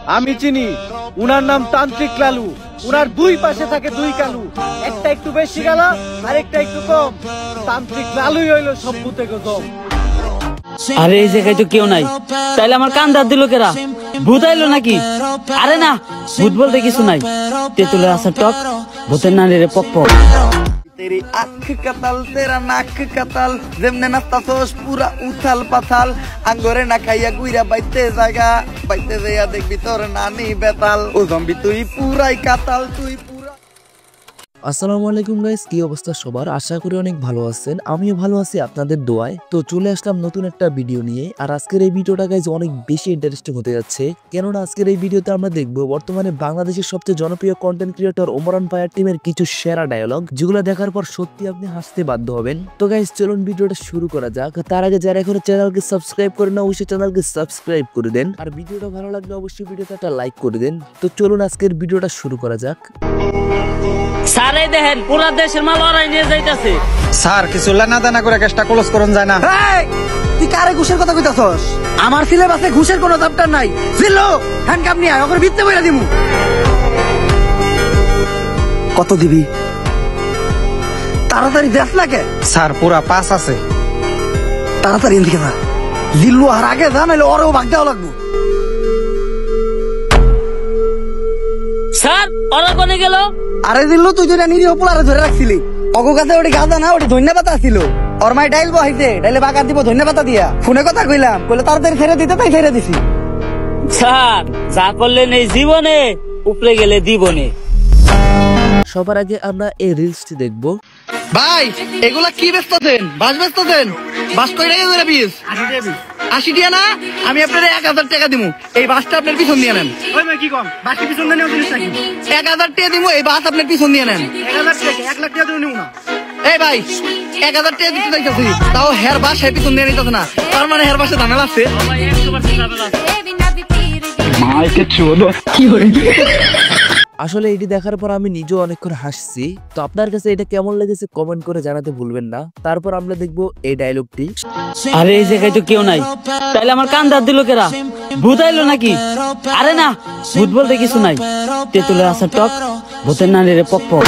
আমি চিনি, উনার নাম তান্ত্রিক লালু। উনার দুই পাশে থাকে দুই কালু, একটা একটু বেশি গালা আর একটা একটু কম। তান্ত্রিক লালুই হইলো সব ভূতে গজম। আরে এই জায়গায় তো কেউ নাই, তাইলে আমার কান দাঁত দিল কেরা? ভূত আইলো নাকি? আরে না, ভূত বলতে কিছু নাই। তেঁতুলের আসার টক, ভূতের নানিরে পক পক। तेरी आँख कतल तेरा नाक कतल जेमने नाचताछस पूरा उथाल पाथाल आंगरे ना खाइया गुइरा বাইতে জায়গা বাইতে যাইয়া দেখবি তোর নানি বেতাল ও জম্বি তুই পুরাই কাতাল তুই পুরা। আসসালামু আলাইকুম গাইস, কি অবস্থা সবার? আশা করি অনেক ভালো আছেন। আমিও ভালো আছি আপনাদের দোয়ায়। তো চলে আসলাম নতুন একটা ভিডিও নিয়ে। আর আজকের এই ভিডিওটা গাইস অনেক বেশি ইন্টারেস্টিং হতে যাচ্ছে, কেননা আজকের এই ভিডিওতে আমরা দেখব বর্তমানে বাংলাদেশের সবচেয়ে জনপ্রিয় কন্টেন্ট ক্রিয়েটর ওমরান ফায়ার টিমের কিছু সেরা ডায়লগ, যেগুলো দেখার পর সত্যি আপনি হাসতে বাধ্য হবেন। তো গাইস চলুন ভিডিওটা শুরু করা যাক। তার আগে যারা এখনো চ্যানেলকে সাবস্ক্রাইব করে না, অবশ্যই চ্যানেলকে সাবস্ক্রাইব করে দেন। আর ভিডিওটা ভালো লাগলে অবশ্যই ভিডিওতে একটা লাইক করে দেন। তো চলুন আজকের ভিডিওটা শুরু করা যাক। সারে দেখেন পুরা দেশের মাল ওরাই নিয়ে যাইতাছে। স্যার কিছু লেনা দেনা করে কেসটা ক্লোজ করুন যায় না। তুই কারে ঘুষের কথা কইতাছস? আমার সিলেবাসে ঘুষের কোনো চ্যাপ্টার নাই। জিল্লো হ্যান্ডকাপ নিয়ে আয়, ওকে ভিত্তে বইরা দিমু। কত দিবি? তাড়াতাড়ি দেখ লাগে। স্যার পুরা পাস আছে। তাড়াতাড়ি এদিকে যা। জিল্লু আর আগে যা, নাইলে ওরেও ভাগ দেওয়া লাগবো। স্যার ওরা কোনে গেল? আরে দিল্লু, তুই তো নিরীহ পোলারে ধরে রাখছিলি। অগো কাছে ওটি গাঁদা না, ওটি ধন্যবাদ ছিল। ওর মাই ডাইল বহাইছে, ডাইলে বাগা দিব ধন্যবাদ দিয়া। ফোনে কথা কইলাম, কইলে তাড়াতাড়ি ছেড়ে দিতে, তাই ছেড়ে দিছি। স্যার যা করলেন এই জীবনে, উপরে গেলে দিবনে। সবার আগে আমরা এই রিলসটি দেখব। ভাই এগুলা কি বেচতেছেন? বাস বেচতেছেন? বাস কয় টাকা করে পিস? 80 টাকা না? আমি আপনার 1000 টাকা দিমু। এই বাসটা আপনার পিছন দিয়ে নেন। কি কম বাকি পিছন দিয়ে জিনিস নাকি? 1000 টাকা দিমু, এই বাস আপনার পিছন দিয়ে নেন। 1000 টাকা 1 লাখ টাকা দিও না। এই ভাই 1000 টাকা দিতে চাইতেছি, তাও হের বাস হে পিছন দিয়ে নিতেছে না। তার মানে হের বাসে ঝামেলা আছে। আসলে এটি দেখার পর আমি নিজেও অনেকক্ষণ হাসছি। তো আপনার কাছে এটা কেমন লেগেছে কমেন্ট করে জানাতে ভুলবেন না। তারপর আমরা দেখবো এই ডায়লগটি। আরে এই জায়গায় তো কেউ নাই, তাইলে আমার কান দাঁত দিল কেরা? ভূত আইলো নাকি? আরে না, ভূত বলতে কিছু নাই। তেঁতুলের আসার টক, ভূতের নানিরে পক পক।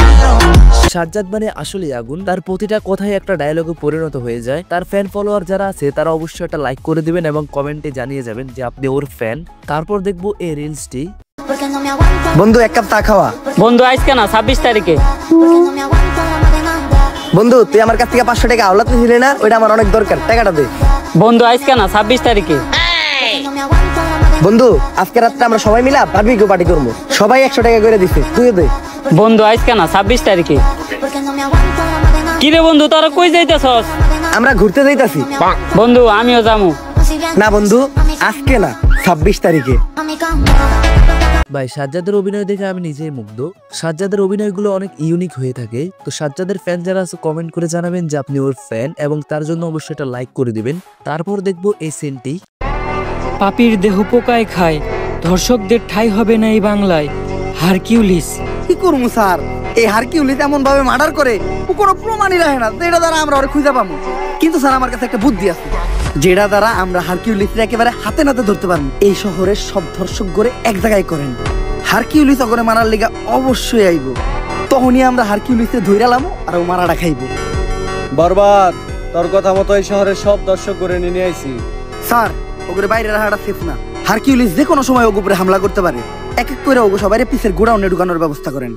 সাজ্জাদ মানে আসলে আগুন। তার প্রতিটা কথাই একটা ডায়লগে পরিণত হয়ে যায়। তার ফ্যান ফলোয়ার যারা আছে তারা অবশ্যই একটা লাইক করে দিবেন এবং কমেন্টে জানিয়ে যাবেন যে আপনি ওর ফ্যান। তারপর দেখবো এই রিলসটি। বন্ধু এক কাপ চা খাওয়া। বন্ধু আজকে না 26 তারিখে। বন্ধু তুই আমার কাছ থেকে 500 টাকা আওলাদ নিলি না, ওইটা আমার অনেক দরকার, টাকাটা দে। বন্ধু আজকে না 26 তারিখে। বন্ধু আজকে রাত্রে আমরা সবাই মিলে বারবিকিউ পার্টি করবো, সবাই 100 টাকা করে দিছে, তুই দে। বন্ধু আজকে না 26 তারিখে। কি রে বন্ধু তোরা কই যাইতাছস? আমরা ঘুরতে যাইতাছি। বন্ধু আমিও যামু। না বন্ধু আজকে না, 26 তারিখে। ভাই সাজ্জাদের অভিনয় দেখে আমি নিজেই মুগ্ধ। সাজ্জাদের অভিনয়গুলো অনেক ইউনিক হয়ে থাকে। তো সাজ্জাদের ফ্যান যারা আছে কমেন্ট করে জানাবেন যে আপনি ওর ফ্যান, এবং তার জন্য অবশ্যই একটা লাইক করে দিবেন। তারপর দেখবো এই সিনটি। পাপির দেহ পোকায় খায়, ধর্ষকদের ঠাঁই হবে না এই বাংলায়। হারকিউলিস। কি করবো স্যার, এই হারকিউলিস এমন ভাবে মার্ডার করে ও কোনো প্রমাণই রাখে না, যেটা দ্বারা আমরা ওরে খুঁজে পাবো। কিন্তু স্যার আমার কাছে একটা বুদ্ধি আছে, যেটা দ্বারা আমরা হারকিউলিসকে একেবারে হাতে নাতে ধরতে পারবো। এই শহরের সব ধর্ষক করে এক জায়গায় করেন, হারকিউলিস ওরে মারার লিগা অবশ্যই আইব। তখনই আমরা হারকিউলিসে ধইরালাম আর ও মারাটা খাইব। বরবাদ, তোর কথা মতো এই শহরের সব দর্শক করে নিয়ে আইছি। স্যার ওগুলো বাইরে রাখাটা সেফ না, হারকিউলিস যে কোনো সময় ওগুলো উপরে হামলা করতে পারে। এক এক করে ওগো সবাই পিসের গোডাউনে ঢুকানোর ব্যবস্থা করেন।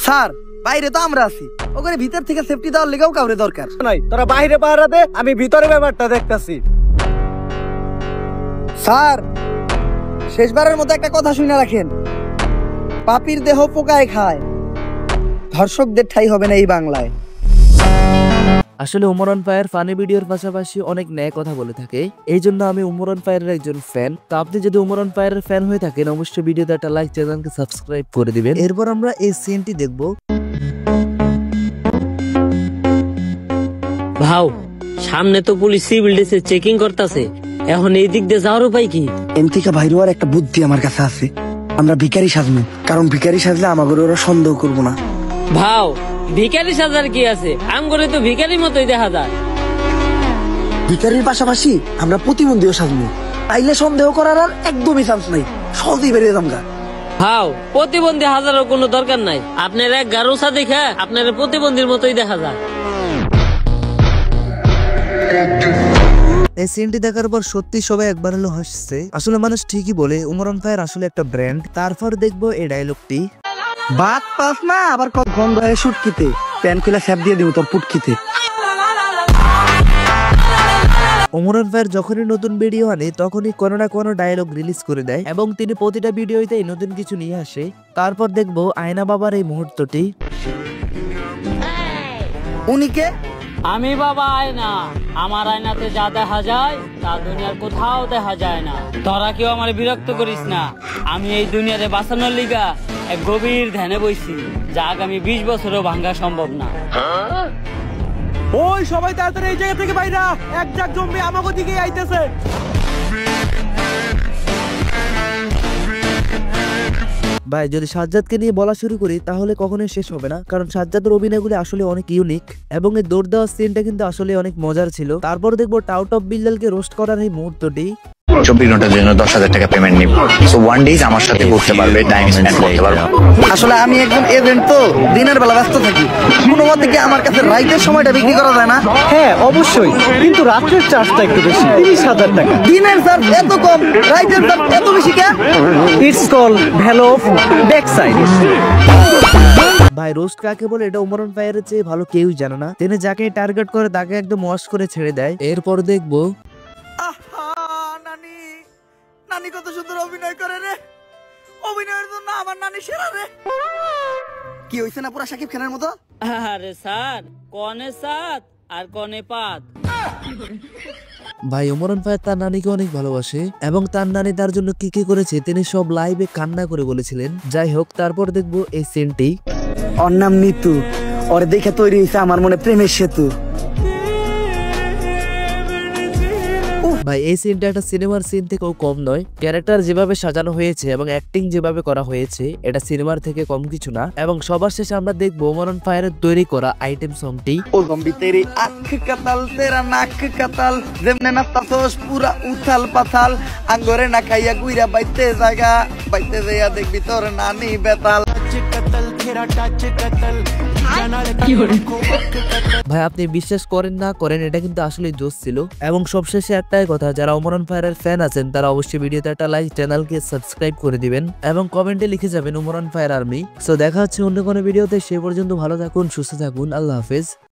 স্যার বাইরে তো আমরা আছি, ওখানে ভিতর থেকে সেফটি দেওয়ার লেগেও কাউরে দরকার নাই। তোরা বাইরে পাহারা দে, আমি ভিতরে ব্যাপারটা দেখতাছি। স্যার শেষবারের মতো একটা কথা শুনে রাখেন, পাপির দেহ পোকায় খায়, ধর্ষকদের ঠাঁই হবে না এই বাংলায়। আসলে ওমরান ফায়ার ফানি ভিডিওর পাশাপাশি অনেক ন্যায় কথা বলে থাকে, এই জন্য আমি ওমরান ফায়ারের একজন ফ্যান। তো আপনি যদি ওমরান ফায়ারের ফ্যান হয়ে থাকেন অবশ্যই ভিডিওতে একটা লাইক, চ্যানেলকে সাবস্ক্রাইব করে দিবেন। এরপর আমরা এই সিনটি দেখব। ভাও সামনে তো পুলিশ সিভিল ড্রেসে চেকিং করতেছে, এখন এই দিক দিয়ে যাওয়ার উপায় কি? এমতিকা ভাইরোয়ার একটা বুদ্ধি আমার কাছে আছে, আমরা ভিখারি সাজবো, কারণ ভিখারি সাজলে আমাদের ওরা সন্দেহ করবো না। ভাও ভিখারি সাজার কি আছে, আমগরে তো ভিখারির মতোই দেখা যায়। ভিখারির পাশাপাশি আমরা প্রতিবন্ধীও সাজবো, তাইলে সন্দেহ করার আর একদমই চান্স নাই, সহজেই বেরিয়ে যামগা। হাও প্রতিবন্ধী হাজারও কোনো দরকার নাই, আপনার এক গারোসা দেখে আপনার প্রতিবন্ধীর মতোই দেখা যায়। এই সিনটি দেখার পর সত্যি সবাই একবার হলো হাসছে। আসলে মানুষ ঠিকই বলে উমরান ভাইয়ের আসলে একটা ব্র্যান্ড। তারপর দেখবো এই ডায়লগটি, বাত পাস না আবার কত গন্ধ হয় সুটকিতে, প্যান খুলে স্যাপ দিয়ে দিব তোর পুটকিতে। উমরান ভাইয়ের যখনই নতুন ভিডিও আনে তখনই কোনো না কোনো ডায়লগ রিলিজ করে দেয় এবং তিনি প্রতিটা ভিডিওতেই নতুন কিছু নিয়ে আসে। তারপর দেখবো আয়না বাবার এই মুহূর্তটি। উনি কে? আমি বাবা আয়না, আমার আয়নাতে যা দেখা যায় তা দুনিয়ার কোথাও দেখা যায় না। তোরা কেউ আমার বিরক্ত করিস না, আমি এই দুনিয়ারে বাঁচানোর লিগা এক গভীর ধ্যানে বইছি, যা আগামী 20 বছরও ভাঙ্গা সম্ভব না। ওই সবাই তাড়াতাড়ি এই জায়গা থেকে বাইরা, এক ঝাঁক জম্বি আমাকে দিকে আইতেছে। ভাই যদি সাজ্জাদকে নিয়ে বলা শুরু করি তাহলে কখনোই শেষ হবে না, কারণ সাজ্জাদের অভিনয়গুলো আসলে অনেক ইউনিক এবং এই দৌড় দেওয়ার সিনটা কিন্তু আসলে অনেক মজার ছিল। তারপর দেখবো টাউট অফ বিল্লালকে রোস্ট করার এই মুহূর্তটি। 24 ঘন্টার জন্য 10,000 টাকা পেমেন্ট নিব, সো ওয়ান ডেজ আমার সাথে ঘুরতে পারবে, টাইম স্পেন্ড করতে পারবে। আসলে আমি একজন এজেন্ট, তো দিনের বেলা ব্যস্ত থাকি, কোনো মতে কি আমার কাছে রাইতের সময়টা বিক্রি করা যায় না? হ্যাঁ অবশ্যই, কিন্তু রাত্রের চার্জটা একটু বেশি, 30,000 টাকা। দিনের চার্জ এত কম, রাইতের চার্জ এত বেশি কেন? It's call value of back side. ভাই রোস্ট কাকে বলে এটা উমরান ভাইয়ের চেয়ে ভালো কেউই জানে না। তিনি যাকে টার্গেট করে তাকে একদম ওয়াশ করে ছেড়ে দেয়। এরপর দেখবো আহা, নানি নানি কত সুন্দর অভিনয় করে রে, অভিনয়ের জন্য আমার নানি সেরা রে। কি হইছে না পুরা শাকিব খানের মতো? আরে স্যার, কনে সাত আর কনে পাত। ভাই উমরান ভাই তার নানিকে অনেক ভালোবাসে এবং তার নানি তার জন্য কি কি করেছে তিনি সব লাইভে কান্না করে বলেছিলেন। যাই হোক, তারপর দেখবো এই সিনটি। ওর নাম নিতু, ওর দেখে তৈরি হয়েছে আমার মনে প্রেমের সেতু। ভাই এই সিনটা একটা সিনেমার সিন থেকেও কম নয়। ক্যারেক্টার যেভাবে সাজানো হয়েছে এবং অ্যাক্টিং যেভাবে করা হয়েছে এটা সিনেমার থেকে কম কিছু না। এবং সবার শেষে আমরা দেখবো উমরান ফায়ারের তৈরি করা আইটেম সংটি। ও জম্বি তেরি আখ কাতাল তেরা নাক কাতাল, যেমনে নাস্তাছস পুরা উথাল পাথাল, আঙ্গরে না খাইয়া গুইরা বাইতে জায়গা, বাইতে যাইয়া দেখবি তোর নানি বেতাল। ভাই আপনি বিশ্বাস করেন না করেন এটা কিন্তু আসলে জোশ ছিল। এবং সবশেষে একটাই কথা, যারা উমরান ফায়ারের ফ্যান আছেন তারা অবশ্যই ভিডিওতে একটা লাইক, চ্যানেলকে সাবস্ক্রাইব করে দিবেন এবং কমেন্টে লিখে যাবেন উমরান ফায়ার আর্মি। সো দেখা হচ্ছে অন্য কোনো ভিডিওতে, সে পর্যন্ত ভালো থাকুন, সুস্থ থাকুন, আল্লাহ হাফেজ।